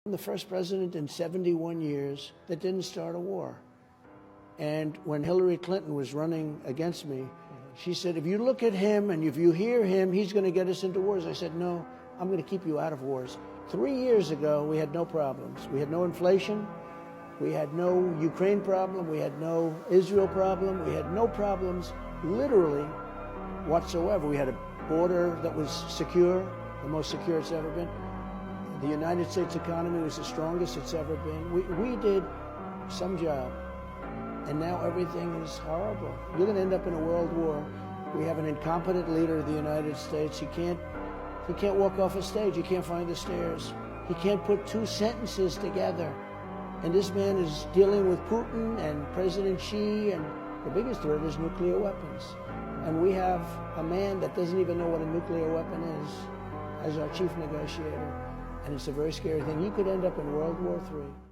I'm the first president in 71 years that didn't start a war. And when Hillary Clinton was running against me, she said, if you look at him and if you hear him, he's going to get us into wars. I said, no, I'm going to keep you out of wars. 3 years ago, we had no problems. We had no inflation. We had no Ukraine problem. We had no Israel problem. We had no problems, literally, whatsoever. We had a border that was secure, the most secure it's ever been. The United States economy was the strongest it's ever been. We did some job, and now everything is horrible. You're going to end up in a world war. We have an incompetent leader of the United States. He can't walk off a stage. He can't find the stairs. He can't put two sentences together. And this man is dealing with Putin and President Xi, and the biggest threat is nuclear weapons. And we have a man that doesn't even know what a nuclear weapon is as our chief negotiator. And it's a very scary thing. You could end up in World War III.